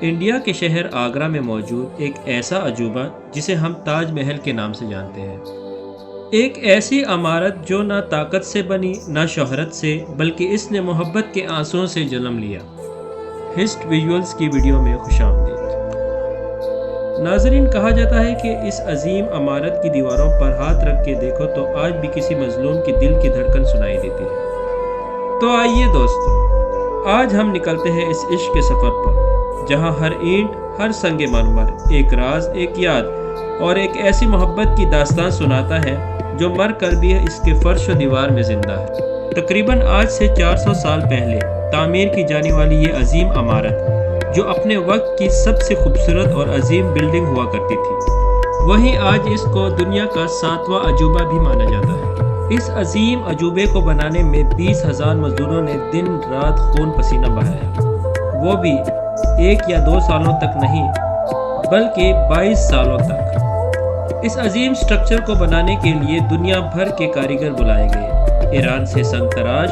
India کے شہر آگرہ میں موجود ایک ایسا عجوبہ جسے ہم تاج محل کے نام سے جانتے ہیں۔ ایک ایسی عمارت جو نہ طاقت سے بنی نہ شہرت سے، بلکہ اس نے محبت کے آنسوؤں سے جنم لیا۔ ہسٹ ویژولز کی ویڈیو میں خوش آمدید۔ ناظرین، کہا جاتا ہے کہ اس عظیم عمارت کی دیواروں پر ہاتھ رکھ کے دیکھو تو آج بھی کسی مظلوم کے دل کی دھڑکن سنائی دیتی ہے۔ تو آئیے دوستو، آج ہم نکلتے ہیں اس عشق کے سفر پر، جہاں ہر اینٹ، ہر سنگ مرمر ایک راز، ایک یاد اور ایک ایسی محبت کی داستان سناتا ہے جو مر کر بھی اس کے فرش و دیوار میں زندہ ہے۔ تقریباً آج سے 400 سال پہلے تعمیر کی جانے والی یہ عظیم عمارت، جو اپنے وقت کی سب سے خوبصورت اور عظیم بلڈنگ ہوا کرتی تھی، وہیں آج اس کو دنیا کا 7واں عجوبہ بھی مانا جاتا ہے۔ اس عظیم عجوبے کو بنانے میں 20,000 مزدوروں نے دن رات خون پسینہ بہایا، وہ بھی 1 یا 2 سالوں تک نہیں بلکہ 22 سالوں تک۔ اس عظیم سٹرکچر کو بنانے کے لیے دنیا بھر کے کاریگر بلائے گئے۔ ایران سے سنگ تراش،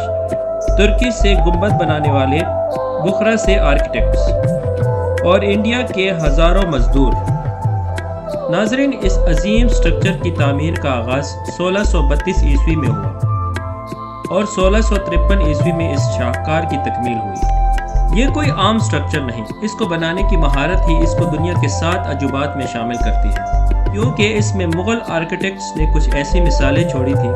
ترکی سے گنبد بنانے والے، بخارا سے آرکیٹیکٹس اور انڈیا کے ہزاروں مزدور۔ ناظرین، اس عظیم سٹرکچر کی تعمیر کا آغاز 1632 عیسوی میں ہوا اور 1653 عیسوی میں اس شاہکار کی تکمیل ہوئی۔ یہ کوئی عام سٹرکچر نہیں، اس کو بنانے کی مہارت ہی اس کو دنیا کے 7 عجوبات میں شامل کرتی ہے، کیونکہ اس میں مغل آرکیٹیکٹس نے کچھ ایسی مثالیں چھوڑی تھیں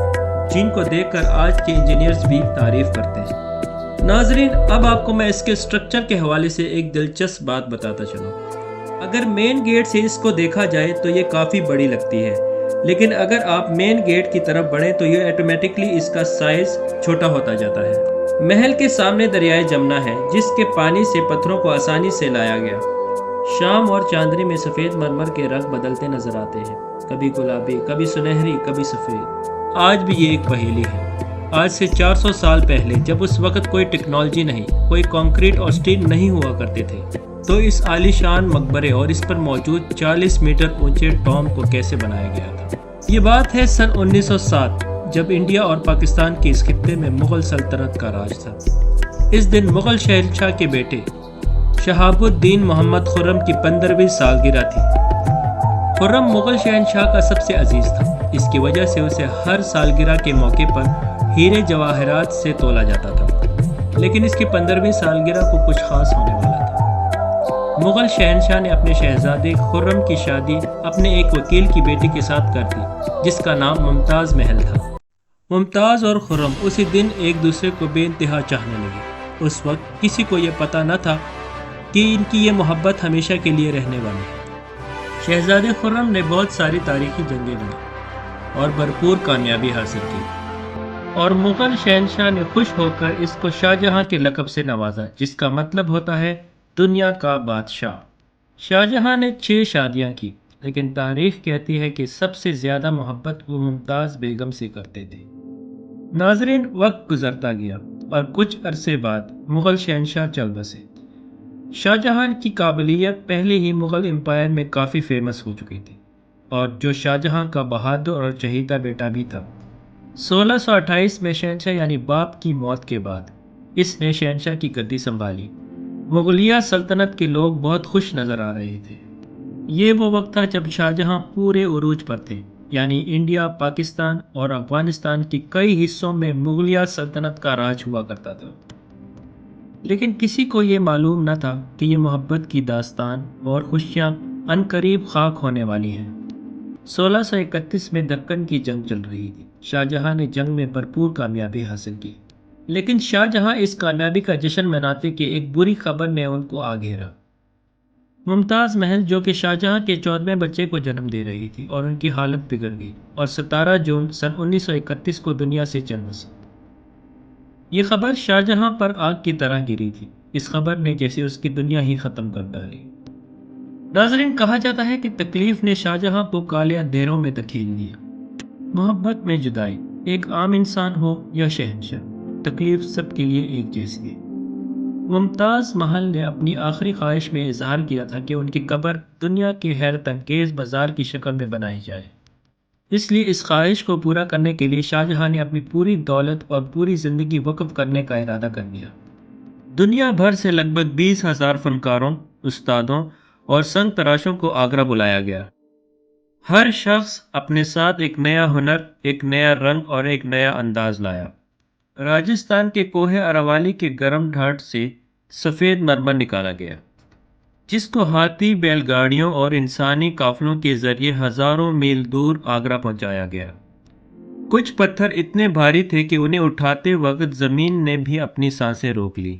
جن کو دیکھ کر آج کے انجینئرز بھی تعریف کرتے ہیں۔ ناظرین، اب آپ کو میں اس کے سٹرکچر کے حوالے سے ایک دلچسپ بات بتاتا چلوں۔ اگر مین گیٹ سے اس کو دیکھا جائے تو یہ کافی بڑی لگتی ہے، لیکن اگر آپ مین گیٹ کی طرف بڑھیں تو یہ آٹومیٹکلی اس کا سائز چھوٹا ہوتا جاتا ہے۔ محل کے سامنے دریائے جمنا ہے، جس کے پانی سے پتھروں کو آسانی سے لایا گیا۔ شام اور چاندنی میں سفید مرمر کے رنگ بدلتے نظر آتے ہیں، کبھی گلابی، کبھی سنہری، کبھی سفید۔ آج بھی یہ ایک پہیلی ہے۔ آج سے 400 سال پہلے، جب اس وقت کوئی ٹیکنالوجی نہیں، کوئی کنکریٹ اور سٹیل نہیں ہوا کرتے تھے، تو اس عالی شان مقبرے اور اس پر موجود 40 میٹر اونچے ٹوم کو کیسے بنایا گیا تھا؟ یہ بات ہے سن 1907، جب انڈیا اور پاکستان کے اس خطے میں مغل سلطنت کا راج تھا۔ اس دن مغل شہنشاہ کے بیٹے شہاب الدین محمد خرم کی 15ویں سالگرہ تھی۔ خرم مغل شہنشاہ کا سب سے عزیز تھا، اس کی وجہ سے اسے ہر سالگرہ کے موقع پر ہیرے جواہرات سے تولا جاتا تھا، لیکن اس کی 15ویں سالگرہ کو کچھ خاص ہونے والا تھا۔ مغل شہنشاہ نے اپنے شہزادے خرم کی شادی اپنے ایک وکیل کی بیٹی کے ساتھ کر دی، جس کا نام ممتاز محل تھا۔ ممتاز اور خرم اسی دن ایک دوسرے کو بے انتہا چاہنے لگے۔ اس وقت کسی کو یہ پتہ نہ تھا کہ ان کی یہ محبت ہمیشہ کے لیے رہنے والی ہے۔ شہزادے خرم نے بہت ساری تاریخی جنگیں لڑیں اور بھرپور کامیابی حاصل کی، اور مغل شہنشاہ نے خوش ہو کر اس کو شاہ جہاں کے لقب سے نوازا، جس کا مطلب ہوتا ہے دنیا کا بادشاہ۔ شاہ جہاں نے 6 شادیاں کی، لیکن تاریخ کہتی ہے کہ سب سے زیادہ محبت وہ ممتاز بیگم سے کرتے تھے۔ ناظرین، وقت گزرتا گیا اور کچھ عرصے بعد مغل شہنشاہ چل بسے۔ شاہ جہاں کی قابلیت پہلے ہی مغل امپائر میں کافی فیمس ہو چکی تھی، اور جو شاہ جہاں کا بہادر اور چہیتا بیٹا بھی تھا۔ 1628 میں شہنشاہ یعنی باپ کی موت کے بعد اس نے شہنشاہ کی گدی سنبھالی۔ مغلیہ سلطنت کے لوگ بہت خوش نظر آ رہے تھے۔ یہ وہ وقت تھا جب شاہ جہاں پورے عروج پر تھے، یعنی انڈیا، پاکستان اور افغانستان کی کئی حصوں میں مغلیہ سلطنت کا راج ہوا کرتا تھا۔ لیکن کسی کو یہ معلوم نہ تھا کہ یہ محبت کی داستان اور خوشیاں عنقریب خاک ہونے والی ہیں۔ 1631 میں دکن کی جنگ چل رہی تھی۔ شاہ جہاں نے جنگ میں بھرپور کامیابی حاصل کی، لیکن شاہ جہاں اس کامیابی کا جشن مناتے کہ ایک بری خبر نے ان کو آ گھیرا۔ ممتاز محل، جو کہ شاہ جہاں کے 14ویں بچے کو جنم دے رہی تھی، اور ان کی حالت بگڑ گئی اور 17 جون سن 1931 کو دنیا سے چل بسی۔ یہ خبر شاہ جہاں پر آگ کی طرح گری تھی۔ اس خبر نے جیسے اس کی دنیا ہی ختم کر ڈالی۔ ناظرین، کہا جاتا ہے کہ تکلیف نے شاہ جہاں کو کالے اندھیروں میں دھکیل دیا۔ محبت میں جدائی، ایک عام انسان ہو یا شہنشاہ، تکلیف سب کے لیے ایک جیسی ہے۔ ممتاز محل نے اپنی آخری خواہش میں اظہار کیا تھا کہ ان کی قبر دنیا کے حیرت انگیز مزار کی شکل میں بنائی جائے۔ اس لیے اس خواہش کو پورا کرنے کے لیے شاہ جہاں نے اپنی پوری دولت اور پوری زندگی وقف کرنے کا ارادہ کر لیا۔ دنیا بھر سے لگ بھگ 20,000 فنکاروں، استادوں اور سنگ تراشوں کو آگرہ بلایا گیا۔ ہر شخص اپنے ساتھ ایک نیا ہنر، ایک نیا رنگ اور ایک نیا انداز لایا۔ راجستھان کے کوہ اراوالی کے گرم گھاٹ سے سفید مرمر نکالا گیا، جس کو ہاتھی، بیل گاڑیوں اور انسانی قافلوں کے ذریعے ہزاروں میل دور آگرہ پہنچایا گیا۔ کچھ پتھر اتنے بھاری تھے کہ انہیں اٹھاتے وقت زمین نے بھی اپنی سانسیں روک لی۔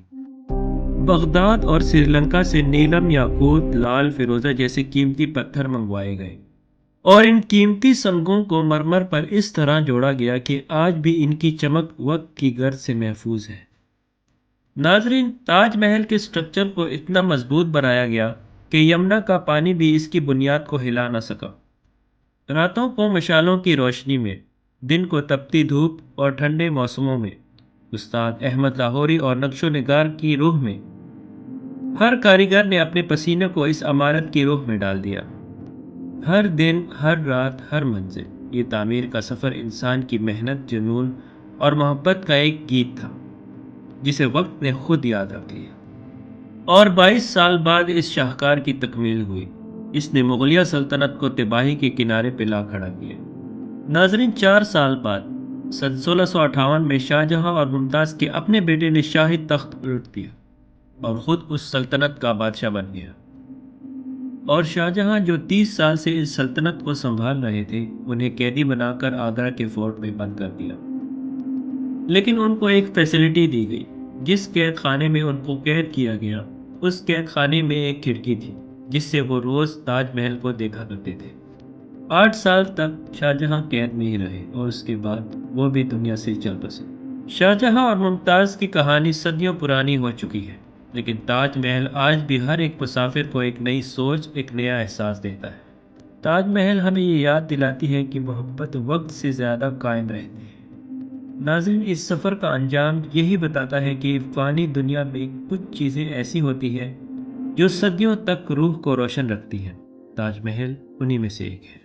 بغداد اور سری لنکا سے نیلم، یاقوت، لال فیروزہ جیسے قیمتی پتھر منگوائے گئے، اور ان قیمتی سنگوں کو مرمر پر اس طرح جوڑا گیا کہ آج بھی ان کی چمک وقت کی گرد سے محفوظ ہے۔ ناظرین، تاج محل کے سٹرکچر کو اتنا مضبوط بنایا گیا کہ یمنا کا پانی بھی اس کی بنیاد کو ہلا نہ سکا۔ راتوں کو مشالوں کی روشنی میں، دن کو تپتی دھوپ اور ٹھنڈے موسموں میں، استاد احمد لاہوری اور نقش و نگار کی روح میں، ہر کاریگر نے اپنے پسینے کو اس عمارت کی روح میں ڈال دیا۔ ہر دن، ہر رات، ہر منزل، یہ تعمیر کا سفر انسان کی محنت، جنون اور محبت کا ایک گیت تھا جسے وقت نے خود یاد رکھ لیا۔ اور 22 سال بعد اس شاہکار کی تکمیل ہوئی۔ اس نے مغلیہ سلطنت کو تباہی کے کنارے پہ لا کھڑا کیا۔ ناظرین، 4 سال بعد سن 1658 میں شاہجہاں اور ممتاز کے اپنے بیٹے نے شاہی تخت الٹ دیا اور خود اس سلطنت کا بادشاہ بن گیا۔ اور شاہجہاں جو 30 سال سے اس سلطنت کو سنبھال رہے تھے، انہیں قیدی بنا کر آگرہ کے فورٹ میں بند کر دیا۔ لیکن ان کو ایک فیسلٹی دی گئی۔ جس قید خانے میں ان کو قید کیا گیا، اس قید خانے میں ایک کھڑکی تھی جس سے وہ روز تاج محل کو دیکھا کرتے تھے۔ 8 سال تک شاہجہاں قید میں ہی رہے اور اس کے بعد وہ بھی دنیا سے چل بسے۔ شاہجہاں اور ممتاز کی کہانی صدیوں پرانی ہو چکی ہے، لیکن تاج محل آج بھی ہر ایک مسافر کو ایک نئی سوچ، ایک نیا احساس دیتا ہے۔ تاج محل ہمیں یہ یاد دلاتی ہے کہ محبت وقت سے زیادہ قائم رہتی ہے۔ ناظرین، اس سفر کا انجام یہی بتاتا ہے کہ فانی دنیا میں کچھ چیزیں ایسی ہوتی ہیں جو صدیوں تک روح کو روشن رکھتی ہیں۔ تاج محل انہی میں سے ایک ہے۔